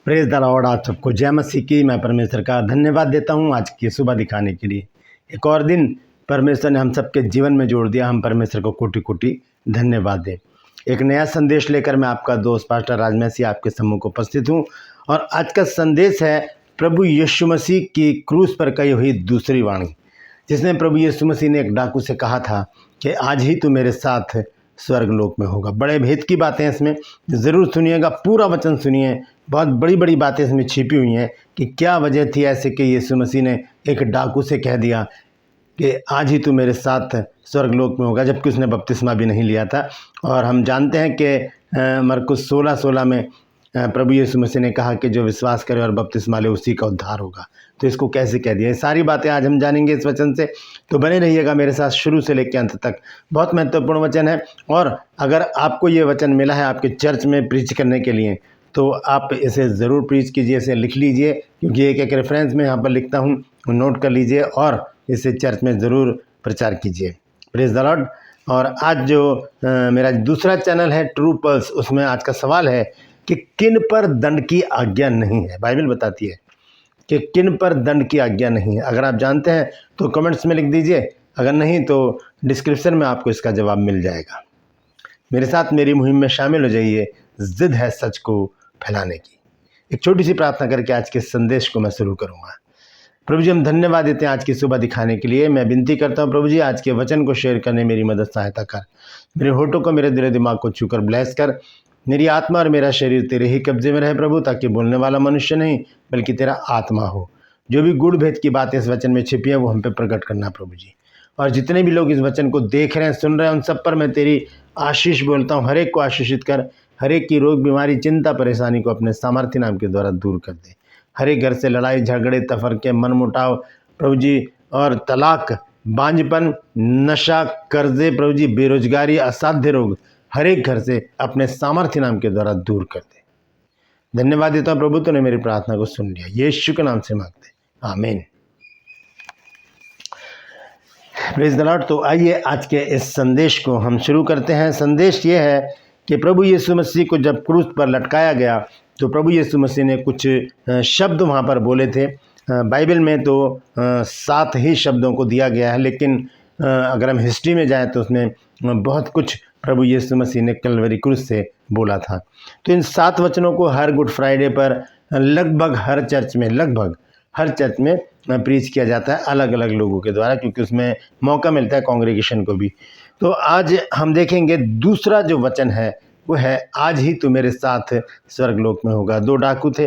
Praise the Lord. आप सबको जय मसीह की। मैं परमेश्वर का धन्यवाद देता हूँ आज की सुबह दिखाने के लिए। एक और दिन परमेश्वर ने हम सबके जीवन में जोड़ दिया। हम परमेश्वर को कोटि कोटि धन्यवाद दें। एक नया संदेश लेकर मैं आपका दोस्त पास्टर राजमसी आपके सम्मुख को उपस्थित हूँ। और आज का संदेश है प्रभु यीशु मसीह की क्रूस पर कही हुई दूसरी वाणी, जिसने प्रभु यीशु मसीह ने एक डाकू से कहा था कि आज ही तू मेरे साथ स्वर्गलोक में होगा। बड़े भेद की बातें इसमें, ज़रूर सुनिएगा, पूरा वचन सुनिए। बहुत बड़ी बड़ी बातें इसमें छिपी हुई हैं कि क्या वजह थी ऐसे कि यीशु मसीह ने एक डाकू से कह दिया कि आज ही तू मेरे साथ स्वर्गलोक में होगा, जबकि उसने बपतिस्मा भी नहीं लिया था। और हम जानते हैं कि मरकुस 16:16 में प्रभु यीशु मसीह ने कहा कि जो विश्वास करे और बपतिस्मा ले उसी का उद्धार होगा। तो इसको कैसे कह दिया, ये सारी बातें आज हम जानेंगे इस वचन से। तो बने रहिएगा मेरे साथ शुरू से लेकर अंत तक। बहुत महत्वपूर्ण वचन है। और अगर आपको ये वचन मिला है आपके चर्च में प्रीच करने के लिए, तो आप इसे ज़रूर प्रीच कीजिए, इसे लिख लीजिए, क्योंकि एक एक रेफरेंस में यहाँ पर लिखता हूँ, नोट कर लीजिए और इसे चर्च में ज़रूर प्रचार कीजिए। Praise the Lord. और आज जो मेरा दूसरा चैनल है ट्रू पल्स, उसमें आज का सवाल है कि किन पर दंड की आज्ञा नहीं है। बाइबल बताती है कि किन पर दंड की आज्ञा नहीं है। अगर आप जानते हैं तो कमेंट्स में लिख दीजिए, अगर नहीं तो डिस्क्रिप्शन में आपको इसका जवाब मिल जाएगा। मेरे साथ मेरी मुहिम में शामिल हो जाइए। जिद है सच को फैलाने की। एक छोटी सी प्रार्थना करके आज के संदेश को मैं शुरू करूंगा। प्रभु जी, हम धन्यवाद देते हैं आज की सुबह दिखाने के लिए। मैं विनती करता हूं प्रभु जी, आज के वचन को शेयर करने मेरी मदद सहायता कर। मेरे होठों को, मेरे दिल दिमाग को छूकर ब्लेस कर। मेरी आत्मा और मेरा शरीर तेरे ही कब्जे में रहे प्रभु, ताकि बोलने वाला मनुष्य नहीं बल्कि तेरा आत्मा हो। जो भी गूढ़ भेद की बातें इस वचन में छिपी हैं वो हम पे प्रकट करना प्रभु जी। और जितने भी लोग इस वचन को देख रहे हैं, सुन रहे हैं, उन सब पर मैं तेरी आशीष बोलता हूँ। हर एक को आशीषित कर। हर एक की रोग बीमारी चिंता परेशानी को अपने सामर्थ्य नाम के द्वारा दूर कर दे। हर एक घर से लड़ाई झगड़े तफरके मनमुटाव प्रभु जी और तलाक, बांझपन, नशा, कर्जे प्रभु जी, बेरोजगारी, असाध्य रोग हर एक घर से अपने सामर्थ्य नाम के द्वारा दूर कर दे। धन्यवाद देता हूँ प्रभु, तूने मेरी प्रार्थना को सुन लिया। यीशु के नाम से मांगते, आमीन। Praise the Lord. तो आइए आज के इस संदेश को हम शुरू करते हैं। संदेश ये है कि प्रभु यीशु मसीह को जब क्रूस पर लटकाया गया तो प्रभु यीशु मसीह ने कुछ शब्द वहाँ पर बोले थे। बाइबल में तो 7 ही शब्दों को दिया गया है, लेकिन अगर हम हिस्ट्री में जाएं तो उसमें बहुत कुछ प्रभु यीशु मसीह ने कलवरी क्रूस से बोला था। तो इन 7 वचनों को हर गुड फ्राइडे पर लगभग हर चर्च में प्रीच किया जाता है, अलग अलग लोगों के द्वारा, क्योंकि उसमें मौका मिलता है कांग्रेगेशन को भी। तो आज हम देखेंगे दूसरा जो वचन है वो है आज ही तू मेरे साथ स्वर्गलोक में होगा। 2 डाकू थे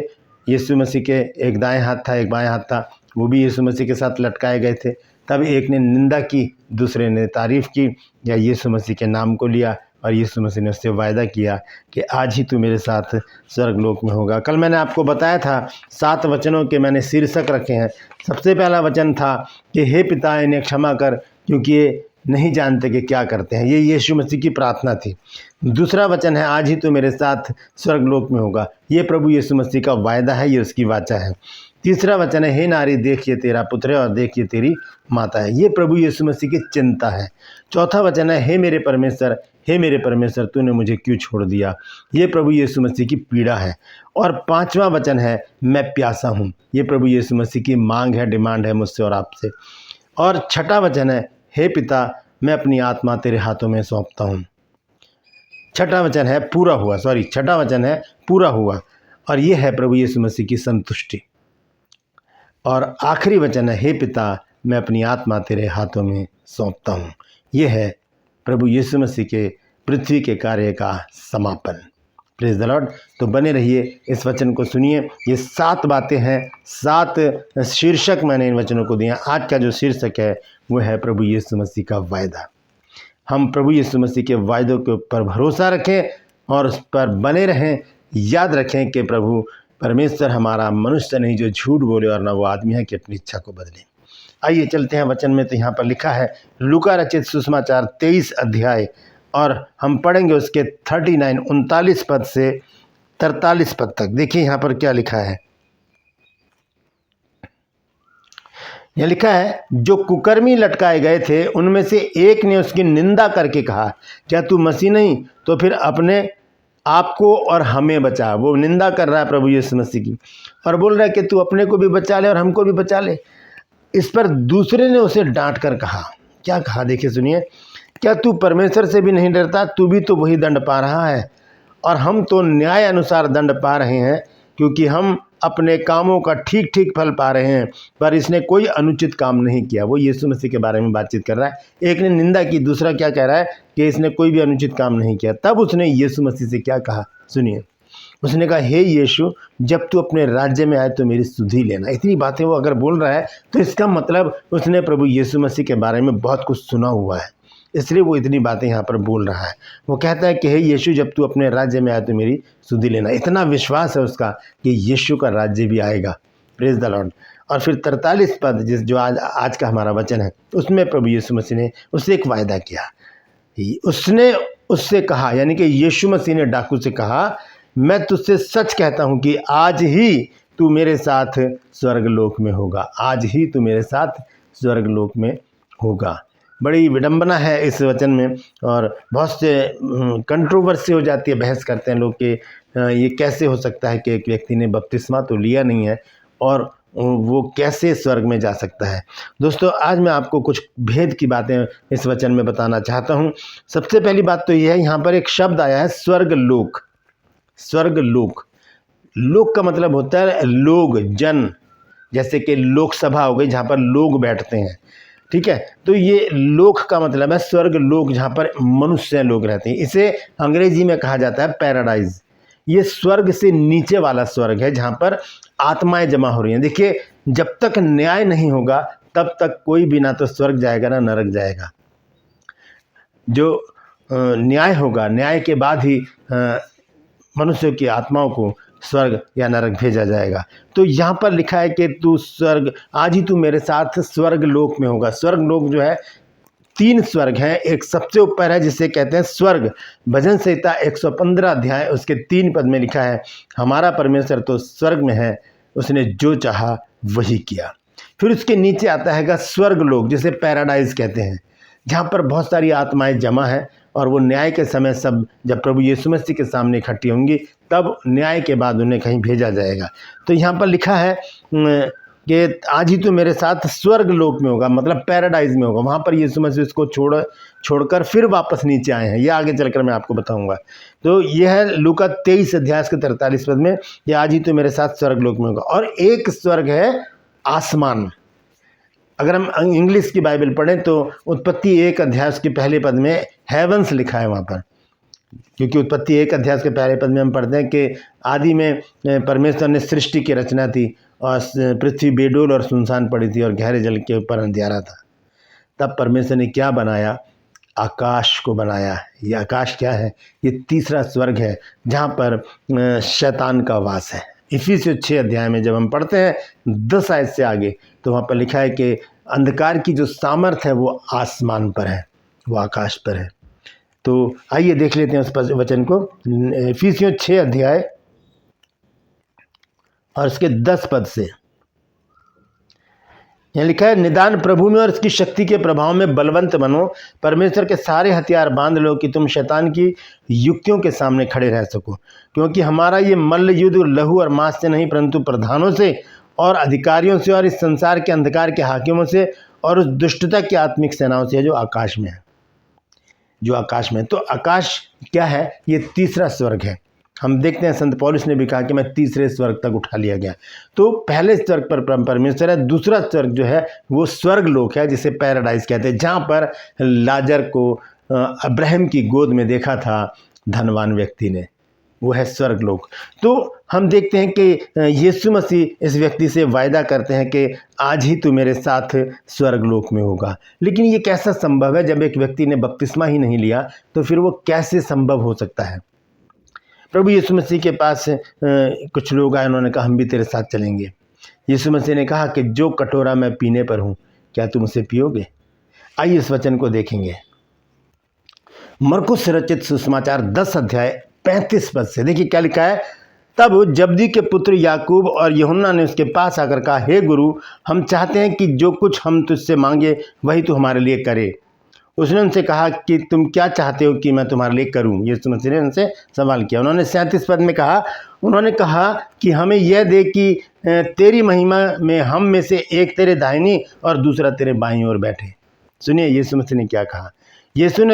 यीशु मसीह के, एक दाएं हाथ था एक बाएं हाथ था, वो भी यीशु मसीह के साथ लटकाए गए थे। तब एक ने निंदा की, दूसरे ने तारीफ की या यीशु मसीह के नाम को लिया, और यीशु मसीह ने उससे वायदा किया कि आज ही तू मेरे साथ स्वर्गलोक में होगा। कल मैंने आपको बताया था 7 वचनों के मैंने शीर्षक रखे हैं। सबसे पहला वचन था कि हे पिता इन्हें क्षमा कर, क्योंकि ये नहीं जानते कि क्या करते हैं। ये यीशु मसीह की प्रार्थना थी। दूसरा वचन है आज ही तू मेरे साथ स्वर्गलोक में होगा। ये प्रभु यीशु मसीह का वायदा है, ये उसकी वाचा है। तीसरा वचन है हे नारी देख ये तेरा पुत्र है और देख ये तेरी माता है। ये प्रभु यीशु मसीह की चिंता है। चौथा वचन है हे मेरे परमेश्वर तूने मुझे क्यों छोड़ दिया। ये प्रभु यीशु मसीह की पीड़ा है। और 5वां वचन है मैं प्यासा हूँ। ये प्रभु यीशु मसीह की मांग है, डिमांड है मुझसे और आपसे। और 6वां वचन है हे पिता मैं अपनी आत्मा तेरे हाथों में सौंपता हूँ। 6वां वचन है पूरा हुआ। और ये है प्रभु यीशु मसीह की संतुष्टि। और आखिरी वचन है हे पिता मैं अपनी आत्मा तेरे हाथों में सौंपता हूँ। ये है प्रभु यीशु मसीह के पृथ्वी के कार्य का समापन। Praise the Lord. तो बने रहिए, इस वचन को सुनिए। ये 7 बातें हैं, 7 शीर्षक मैंने इन वचनों को दिया। आज का जो शीर्षक है वो है प्रभु यीशु मसीह का वायदा। हम प्रभु यीशु मसीह के वायदों के ऊपर भरोसा रखें और उस पर बने रहें। याद रखें कि प्रभु परमेश्वर हमारा मनुष्य नहीं जो झूठ बोले, और ना वो आदमी है कि अपनी इच्छा को बदले। आइए चलते हैं वचन में। तो यहाँ पर लिखा है लूका रचित सुसमाचार 23 अध्याय, और हम पढ़ेंगे उसके 39 पद से 43 पद तक। देखिए यहाँ पर क्या लिखा है। यह लिखा है जो कुकर्मी लटकाए गए थे उनमें से एक ने उसकी निंदा करके कहा क्या तू मसीह नहीं तो फिर अपने आपको और हमें बचा। वो निंदा कर रहा है प्रभु यीशु मसीह की और बोल रहा है कि तू अपने को भी बचा ले और हमको भी बचा ले। इस पर दूसरे ने उसे डांट कर कहा, क्या कहा देखिए सुनिए, क्या तू परमेश्वर से भी नहीं डरता? तू भी तो वही दंड पा रहा है और हम तो न्याय अनुसार दंड पा रहे हैं, क्योंकि हम अपने कामों का ठीक ठीक फल पा रहे हैं, पर इसने कोई अनुचित काम नहीं किया। वो यीशु मसीह के बारे में बातचीत कर रहा है। एक ने निंदा की, दूसरा क्या कह रहा है कि इसने कोई भी अनुचित काम नहीं किया। तब उसने यीशु मसीह से क्या कहा सुनिए, उसने कहा, हे यीशु, जब तू अपने राज्य में आए तो मेरी सुधि लेना। इतनी बातें वो अगर बोल रहा है तो इसका मतलब उसने प्रभु यीशु मसीह के बारे में बहुत कुछ सुना हुआ है, इसलिए वो इतनी बातें यहाँ पर बोल रहा है। वो कहता है कि हे यीशु, जब तू अपने राज्य में आए तो मेरी सुधि लेना। इतना विश्वास है उसका कि यीशु का राज्य भी आएगा। Praise the Lord. और फिर 43 पद जो आज का हमारा वचन है, उसमें प्रभु यीशु मसीह ने उससे एक वायदा किया। उसने उससे कहा, यानी कि यीशु मसीह ने डाकू से कहा, मैं तुझसे सच कहता हूँ कि आज ही तू मेरे साथ स्वर्गलोक में होगा। आज ही तू मेरे साथ स्वर्गलोक में होगा। बड़ी विडंबना है इस वचन में और बहुत से कंट्रोवर्सी हो जाती है, बहस करते हैं लोग कि ये कैसे हो सकता है कि एक व्यक्ति ने बपतिस्मा तो लिया नहीं है और वो कैसे स्वर्ग में जा सकता है। दोस्तों, आज मैं आपको कुछ भेद की बातें इस वचन में बताना चाहता हूँ। सबसे पहली बात तो ये है, यहाँ पर एक शब्द आया है स्वर्गलोक। स्वर्गलोक, लोक का मतलब होता है लोग, जन, जैसे कि लोकसभा हो गई जहाँ पर लोग बैठते हैं, ठीक है। तो ये लोक का मतलब है स्वर्ग लोक, जहाँ पर मनुष्य लोग रहते हैं। इसे अंग्रेजी में कहा जाता है पैराडाइज। ये स्वर्ग से नीचे वाला स्वर्ग है जहाँ पर आत्माएं जमा हो रही हैं। देखिए, जब तक न्याय नहीं होगा तब तक कोई भी ना तो स्वर्ग जाएगा ना नरक जाएगा। जो न्याय होगा, न्याय के बाद ही मनुष्य की आत्माओं को स्वर्ग या नरक भेजा जाएगा। तो यहाँ पर लिखा है कि तू स्वर्ग, आज ही तू मेरे साथ स्वर्ग लोक में होगा। स्वर्ग लोक जो है, 3 स्वर्ग हैं। एक सबसे ऊपर है जिसे कहते हैं स्वर्ग। भजन संहिता 115 अध्याय उसके 3 पद में लिखा है, हमारा परमेश्वर तो स्वर्ग में है, उसने जो चाहा वही किया। फिर उसके नीचे आता है स्वर्ग लोक, जिसे पैराडाइज कहते हैं, जहाँ पर बहुत सारी आत्माएं जमा हैं और वो न्याय के समय सब जब प्रभु यीशु मसीह के सामने इकट्ठी होंगी तब न्याय के बाद उन्हें कहीं भेजा जाएगा। तो यहाँ पर लिखा है कि आज ही तो मेरे साथ स्वर्ग लोक में होगा, मतलब पैराडाइज में होगा। वहाँ पर यीशु मसीह उसको छोड़कर फिर वापस नीचे आए हैं। ये आगे चलकर मैं आपको बताऊंगा। तो यह है लूका 23 अध्याय के 43 पद में, ये आज ही तो मेरे साथ स्वर्ग लोक में होगा। और एक स्वर्ग है आसमान। अगर हम इंग्लिश की बाइबल पढ़ें तो उत्पत्ति 1 अध्याय के पहले पद में हेवंस लिखा है वहाँ पर, क्योंकि उत्पत्ति 1 अध्याय के पहले पद में हम पढ़ते हैं कि आदि में परमेश्वर ने सृष्टि की रचना थी और पृथ्वी बेडोल और सुनसान पड़ी थी और गहरे जल के ऊपर अंधियारा था। तब परमेश्वर ने क्या बनाया? आकाश को बनाया। ये आकाश क्या है? ये तीसरा स्वर्ग है जहाँ पर शैतान का वास है। इफिसियों 6 अध्याय में जब हम पढ़ते हैं 10 आयत से आगे, तो वहाँ पर लिखा है कि अंधकार की जो सामर्थ है वो आसमान पर है, वो आकाश पर है। तो आइए देख लेते हैं उस वचन को। इफिसियों 6 अध्याय और उसके 10 पद से यहाँ लिखा है, निदान प्रभु में और इसकी शक्ति के प्रभाव में बलवंत बनो, परमेश्वर के सारे हथियार बांध लो कि तुम शैतान की युक्तियों के सामने खड़े रह सको। क्योंकि हमारा ये मल्ल युद्ध लहू और मांस से नहीं, परंतु प्रधानों से और अधिकारियों से और इस संसार के अंधकार के हाकिमों से और उस दुष्टता की आत्मिक सेनाओं से जो आकाश में है, जो आकाश में। तो आकाश क्या है? ये तीसरा स्वर्ग है। हम देखते हैं संत पौलुस ने भी कहा कि मैं तीसरे स्वर्ग तक उठा लिया गया। तो पहले स्वर्ग पर परमेश्वर है, दूसरा स्वर्ग जो है वो स्वर्ग लोक है, जिसे पैराडाइज कहते हैं, जहाँ पर लाजर को अब्राहम की गोद में देखा था धनवान व्यक्ति ने, वो है स्वर्ग लोक। तो हम देखते हैं कि यीशु मसीह इस व्यक्ति से वायदा करते हैं कि आज ही तू मेरे साथ स्वर्ग लोक में होगा। लेकिन ये कैसा संभव है? जब एक व्यक्ति ने बपतिस्मा ही नहीं लिया तो फिर वो कैसे संभव हो सकता है? प्रभु यीशु मसीह के पास कुछ लोग आए, उन्होंने कहा हम भी तेरे साथ चलेंगे। यीशु मसीह ने कहा कि जो कटोरा मैं पीने पर हूँ, क्या तुम उसे पियोगे? आइए इस वचन को देखेंगे। मरकुस रचित सुसमाचार 10 अध्याय 35 पद से देखिए क्या लिखा है। तब जब्दी के पुत्र याकूब और यूहन्ना ने उसके पास आकर कहा, हे गुरु, हम चाहते हैं कि जो कुछ हम तुझसे मांगे वही तू हमारे लिए करे। उसने उनसे कहा कि तुम क्या चाहते हो कि मैं तुम्हारे लिए करूं? यीशु मसीह ने उनसे सवाल किया। उन्होंने 37 पद में कहा, उन्होंने कहा कि हमें यह दे कि तेरी महिमा में हम में से एक तेरे दाहिनी और दूसरा तेरे बाईं ओर बैठे। सुनिए यीशु मसीह ने क्या कहा। यीशु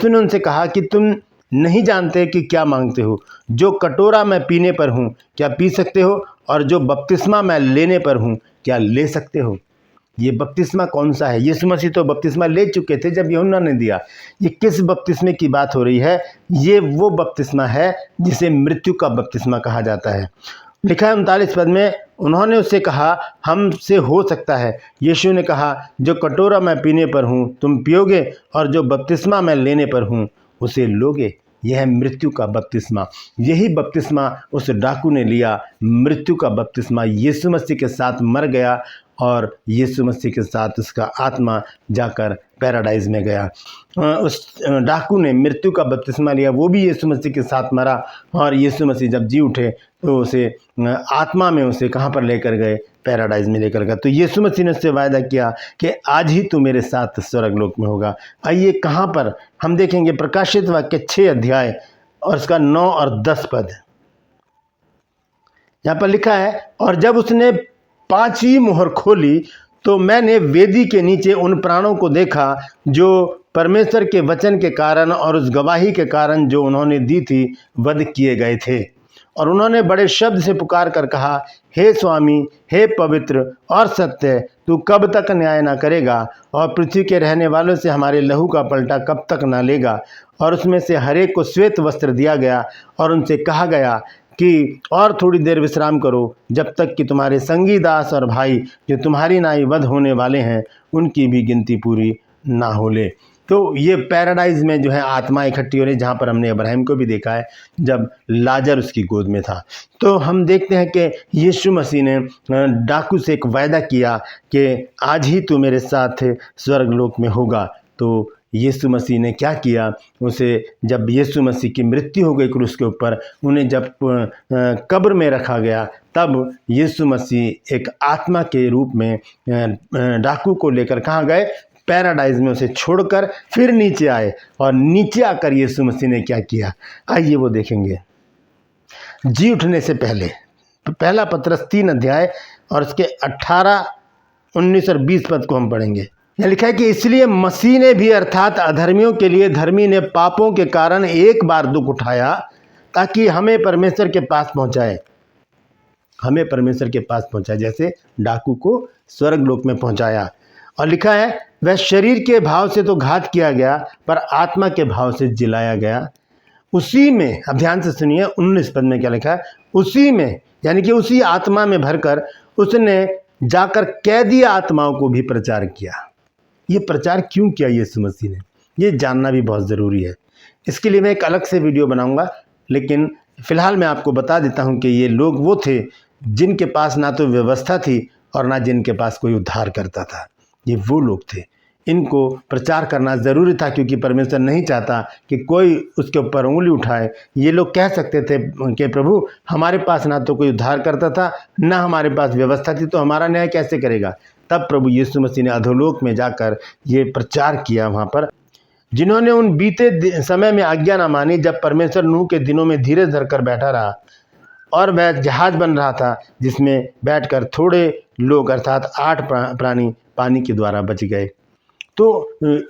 ने उनसे कहा कि तुम नहीं जानते कि क्या मांगते हो। जो कटोरा मैं पीने पर हूँ क्या पी सकते हो, और जो बपतिस्मा मैं लेने पर हूँ क्या ले सकते हो? ये बपतिस्मा कौन सा है? यीशु मसीह तो बपतिस्मा ले चुके थे जब यूहन्ना ने दिया। ये किस बपतिस्मे की बात हो रही है? ये वो बपतिस्मा है जिसे मृत्यु का बपतिस्मा कहा जाता है। लिखा है 39 पद में, उन्होंने उससे कहा, हमसे हो सकता है। यीशु ने कहा, जो कटोरा मैं पीने पर हूँ तुम पियोगे, और जो बपतिस्मा मैं लेने पर हूँ उसे लोगे। यह है मृत्यु का बपतिस्मा। यही बपतिस्मा उस डाकू ने लिया। मृत्यु का बपतिस्मा। यीशु मसीह के साथ मर गया और यीशु मसीह के साथ उसका आत्मा जाकर पैराडाइज में गया। उस डाकू ने मृत्यु का बपतिस्मा लिया, वो भी यीशु मसीह के साथ मरा, और यीशु मसीह जब जी उठे तो उसे आत्मा में उसे कहाँ पर लेकर गए? पैराडाइज में लेकर गए। तो यीशु मसीह ने उससे वायदा किया कि आज ही तू मेरे साथ स्वर्गलोक में होगा। आइए कहाँ पर हम देखेंगे, प्रकाशित वाक्य 6 अध्याय और उसका 9 और 10 पद। यहाँ पर लिखा है, और जब उसने 5वीं मोहर खोली तो मैंने वेदी के नीचे उन प्राणों को देखा जो परमेश्वर के वचन के कारण और उस गवाही के कारण जो उन्होंने दी थी वध किए गए थे। और उन्होंने बड़े शब्द से पुकार कर कहा, हे स्वामी, हे पवित्र और सत्य, तू कब तक न्याय ना करेगा, और पृथ्वी के रहने वालों से हमारे लहू का पलटा कब तक ना लेगा? और उसमें से हरेक को श्वेत वस्त्र दिया गया, और उनसे कहा गया कि और थोड़ी देर विश्राम करो, जब तक कि तुम्हारे संगी दास और भाई जो तुम्हारी नाई वध होने वाले हैं उनकी भी गिनती पूरी ना हो ले। तो ये पैराडाइज में जो है आत्मा इकट्ठी हो रही, जहाँ पर हमने अब्राहम को भी देखा है जब लाजर उसकी गोद में था। तो हम देखते हैं कि यीशु मसीह ने डाकू से एक वायदा किया कि आज ही तू मेरे साथ स्वर्गलोक में होगा। तो यीशु मसीह ने क्या किया? उसे जब यीशु मसीह की मृत्यु हो गई क्रूस के ऊपर, उन्हें जब कब्र में रखा गया, तब यीशु मसीह एक आत्मा के रूप में डाकू को लेकर कहाँ गए? पैराडाइज में उसे छोड़कर फिर नीचे आए, और नीचे आकर यीशु मसीह ने क्या किया? आइए वो देखेंगे। जी उठने से पहले पहला पत्रस 3 अध्याय और उसके 18, 19 और 20 पद को हम पढ़ेंगे। यह लिखा है कि इसलिए मसीह ने भी अर्थात अधर्मियों के लिए धर्मी ने पापों के कारण एक बार दुख उठाया, ताकि हमें परमेश्वर के पास पहुंचाए। हमें परमेश्वर के पास पहुंचाए, जैसे डाकू को स्वर्गलोक में पहुंचाया। और लिखा है, वह शरीर के भाव से तो घात किया गया, पर आत्मा के भाव से जिलाया गया। उसी में, अब ध्यान से सुनिए 19 पद में क्या लिखा है, उसी में यानी कि उसी आत्मा में भरकर उसने जाकर कैदी आत्माओं को भी प्रचार किया। ये प्रचार क्यों किया यीशु मसीह ने? ये जानना भी बहुत ज़रूरी है। इसके लिए मैं एक अलग से वीडियो बनाऊंगा, लेकिन फ़िलहाल मैं आपको बता देता हूं कि ये लोग वो थे जिनके पास ना तो व्यवस्था थी और ना जिनके पास कोई उद्धार करता था। ये वो लोग थे। इनको प्रचार करना ज़रूरी था, क्योंकि परमेश्वर नहीं चाहता कि कोई उसके ऊपर उंगली उठाए। ये लोग कह सकते थे कि प्रभु, हमारे पास ना तो कोई उद्धार करता था, ना हमारे पास व्यवस्था थी, तो हमारा न्याय कैसे करेगा? तब प्रभु यीशु मसीह ने अधोलोक में जाकर ये प्रचार किया वहाँ पर। जिन्होंने उन बीते समय में आज्ञा ना मानी, जब परमेश्वर नूह के दिनों में धीरज धरकर बैठा रहा, और वह जहाज बन रहा था जिसमें बैठकर थोड़े लोग अर्थात 8 प्राणी पानी के द्वारा बच गए। तो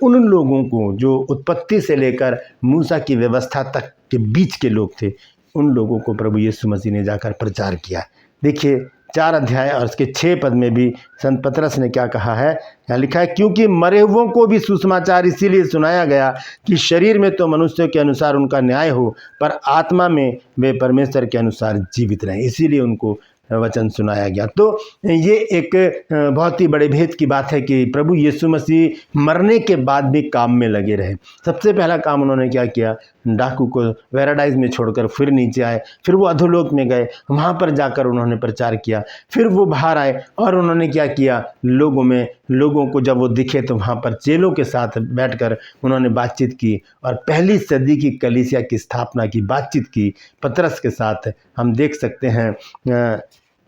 उन लोगों को जो उत्पत्ति से लेकर मूसा की व्यवस्था तक के बीच के लोग थे, उन लोगों को प्रभु यीशु मसीह ने जाकर प्रचार किया। देखिए 4 अध्याय और उसके 6 पद में भी संत पतरस ने क्या कहा है? यहाँ लिखा है, क्योंकि मरे हुओं को भी सुसमाचार इसीलिए सुनाया गया कि शरीर में तो मनुष्यों के अनुसार उनका न्याय हो, पर आत्मा में वे परमेश्वर के अनुसार जीवित रहें। इसीलिए उनको वचन सुनाया गया। तो ये एक बहुत ही बड़े भेद की बात है कि प्रभु यीशु मसीह मरने के बाद भी काम में लगे रहे। सबसे पहला काम उन्होंने क्या किया? डाकू को पैराडाइज में छोड़कर फिर नीचे आए, फिर वो अधोलोक में गए, वहाँ पर जाकर उन्होंने प्रचार किया। फिर वो बाहर आए और उन्होंने क्या किया? लोगों को जब वो दिखे तो वहाँ पर चेलों के साथ बैठकर उन्होंने बातचीत की, और पहली सदी की कलीसिया की स्थापना की बातचीत की पतरस के साथ। हम देख सकते हैं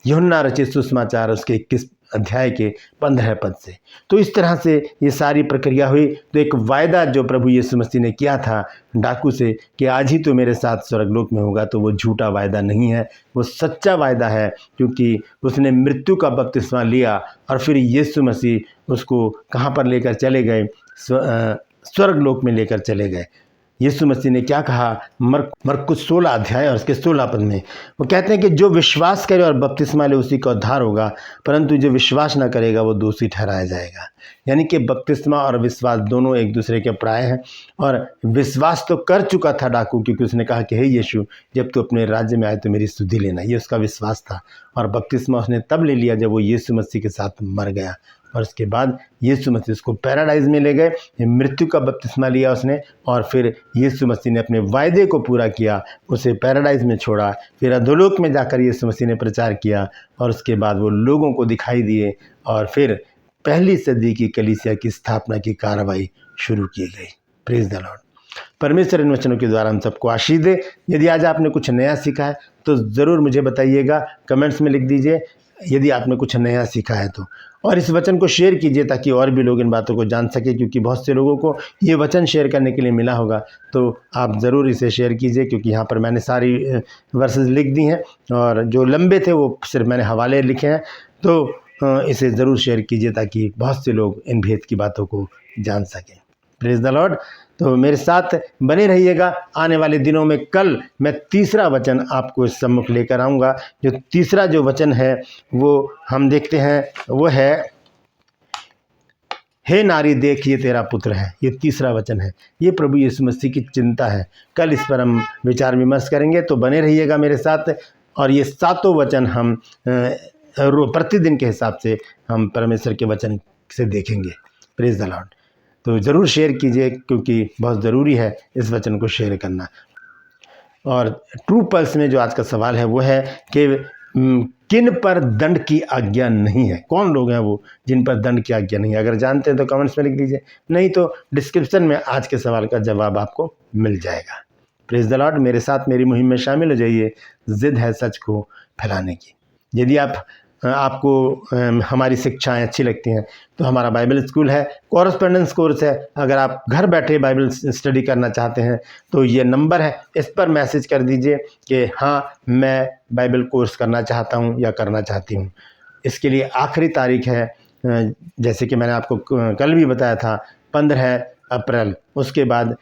यूहन्ना रचित सुसमाचार उसके 21 अध्याय के 15 पद से। तो इस तरह से ये सारी प्रक्रिया हुई। तो एक वायदा जो प्रभु यीशु मसीह ने किया था डाकू से कि आज ही तो मेरे साथ स्वर्गलोक में होगा, तो वो झूठा वायदा नहीं है, वो सच्चा वायदा है, क्योंकि उसने मृत्यु का बपतिस्मा लिया और फिर यीशु मसीह उसको कहाँ पर लेकर चले गए, स्वर्गलोक में लेकर चले गए। यीशु मसीह ने क्या कहा मरकुस 16 अध्याय और उसके 16 पद में, वो कहते हैं कि जो विश्वास करे और बपतिस्मा ले उसी का उद्धार होगा, परंतु जो विश्वास न करेगा वो दोषी ठहराया जाएगा। यानी कि बपतिस्मा और विश्वास दोनों एक दूसरे के प्राय हैं। और विश्वास तो कर चुका था डाकू, क्योंकि उसने कहा कि हे यीशु, जब तू अपने राज्य में आए तो मेरी सुधि लेना, ये उसका विश्वास था। और बपतिस्मा उसने तब ले लिया जब वो यीशु मसीह के साथ मर गया, और उसके बाद यीशु मसीह उसको पैराडाइज में ले गए, मृत्यु का बपतिस्मा लिया उसने, और फिर यीशु मसीह ने अपने वायदे को पूरा किया, उसे पैराडाइज में छोड़ा, फिर अधोलोक में जाकर यीशु मसीह ने प्रचार किया, और उसके बाद वो लोगों को दिखाई दिए, और फिर पहली सदी की कलीसिया की स्थापना की कार्रवाई शुरू की गई। Praise the Lord. परमेश्वर इन वचनों के द्वारा हम सबको आशीष दे। यदि आज आपने कुछ नया सीखा है तो ज़रूर मुझे बताइएगा, कमेंट्स में लिख दीजिए यदि आपने कुछ नया सीखा है तो, और इस वचन को शेयर कीजिए ताकि और भी लोग इन बातों को जान सके, क्योंकि बहुत से लोगों को ये वचन शेयर करने के लिए मिला होगा। तो आप ज़रूर इसे शेयर कीजिए, क्योंकि यहाँ पर मैंने सारी वर्सेस लिख दी हैं, और जो लंबे थे वो सिर्फ मैंने हवाले लिखे हैं। तो इसे ज़रूर शेयर कीजिए ताकि बहुत से लोग इन भेद की बातों को जान सकें। Praise the Lord. तो मेरे साथ बने रहिएगा। आने वाले दिनों में कल मैं तीसरा वचन आपको इस सम्मुख लेकर आऊँगा। जो तीसरा जो वचन है वो हम देखते हैं, वो है हे नारी देख ये तेरा पुत्र है। ये तीसरा वचन है, ये प्रभु यीशु मसीह की चिंता है। कल इस पर हम विचार विमर्श करेंगे, तो बने रहिएगा मेरे साथ। और ये सातों वचन हम प्रतिदिन के हिसाब से हम परमेश्वर के वचन से देखेंगे। Praise the Lord. तो ज़रूर शेयर कीजिए, क्योंकि बहुत ज़रूरी है इस वचन को शेयर करना। और ट्रू पल्स में जो आज का सवाल है वो है कि किन पर दंड की आज्ञा नहीं है। कौन लोग हैं वो जिन पर दंड की आज्ञा नहीं है? अगर जानते हैं तो कमेंट्स में लिख दीजिए, नहीं तो डिस्क्रिप्शन में आज के सवाल का जवाब आपको मिल जाएगा। Praise the Lord. मेरे साथ मेरी मुहिम में शामिल हो जाइए। जिद है सच को फैलाने की। यदि आपको हमारी शिक्षाएं अच्छी लगती हैं तो हमारा बाइबल स्कूल है, कॉरेस्पॉन्डेंस कोर्स है। अगर आप घर बैठे बाइबल स्टडी करना चाहते हैं तो ये नंबर है, इस पर मैसेज कर दीजिए कि हाँ मैं बाइबल कोर्स करना चाहता हूँ या करना चाहती हूँ। इसके लिए आखिरी तारीख है, जैसे कि मैंने आपको कल भी बताया था, 15 अप्रैल। उसके बाद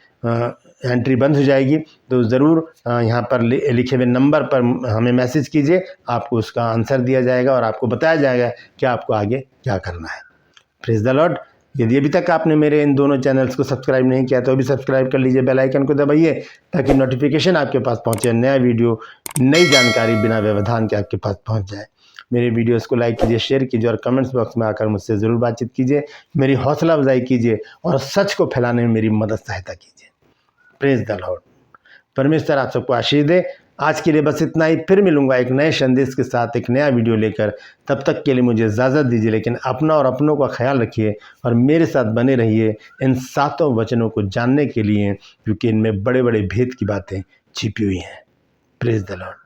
एंट्री बंद हो जाएगी। तो ज़रूर यहाँ पर लिखे हुए नंबर पर हमें मैसेज कीजिए, आपको उसका आंसर दिया जाएगा और आपको बताया जाएगा कि आपको आगे क्या करना है। Praise the Lord. यदि अभी तक आपने मेरे इन दोनों चैनल्स को सब्सक्राइब नहीं किया तो अभी सब्सक्राइब कर लीजिए, बेल आइकन को दबाइए ताकि नोटिफिकेशन आपके पास पहुँचे, नया वीडियो, नई जानकारी बिना व्यवधान के आपके पास पहुँच जाए। मेरे वीडियोस को लाइक कीजिए, शेयर कीजिए और कमेंट्स बॉक्स में आकर मुझसे ज़रूर बातचीत कीजिए, मेरी हौसला अफजाई कीजिए और सच को फैलाने में मेरी मदद सहायता कीजिए। Praise the Lord. परमेश्वर आप सबको आशीष दे। आज के लिए बस इतना ही। फिर मिलूंगा एक नए संदेश के साथ, एक नया वीडियो लेकर। तब तक के लिए मुझे इजाज़त दीजिए, लेकिन अपना और अपनों का ख्याल रखिए और मेरे साथ बने रहिए इन सातों वचनों को जानने के लिए, क्योंकि इनमें बड़े बड़े भेद की बातें छिपी हुई हैं। Praise the Lord.